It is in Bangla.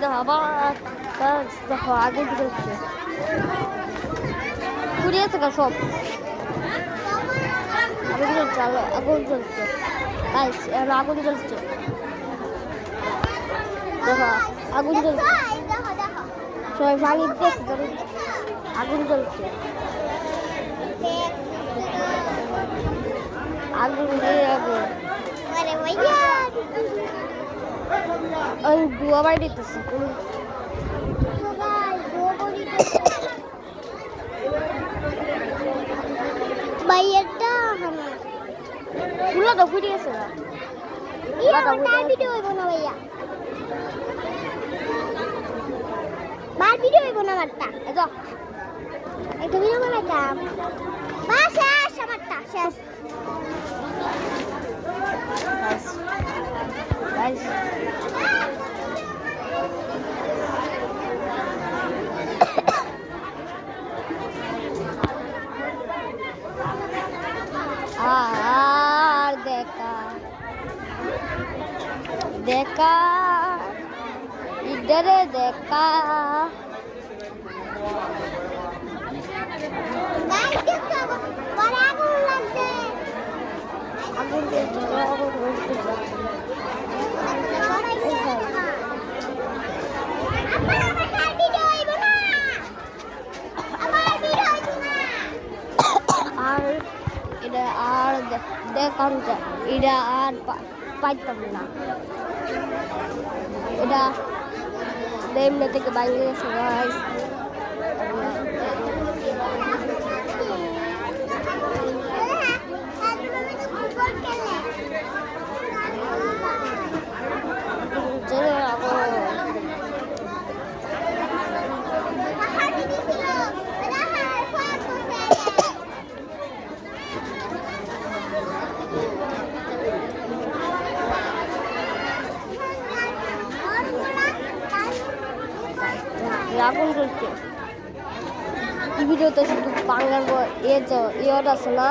দেখো আবার দেখো আগুন জ্বলছে পুড়িয়েছে গা সব আগুন জ্বলছে আগুন জ্বলছে গাইস আগুন জ্বলছে দেখো আগুন জ্বলছে সবাই পানি দিতেছে আগুন জ্বলছে আগুন দিয়ে আগুন আমি দুয়া বাড়ি দিতেছি বাইরটা ফুলা তো ফুটে গেছে না ভিডিও হইব না ভাইয়া বার ভিডিও হইব না আমারটা যা একটা ভিডিও বানাইতাম বা শেষ আমারটা শেষ গাইস আর দেখা ইডরে দেখা আগুন আর এটা আর দেখান যায় এটা আর পাইতাম না এটা এমনি থেকে বাইরে গেছে গাইস আগুন জ্বলছে এই ভিডিওতে শুধু বাংলার ইয়ে আছে না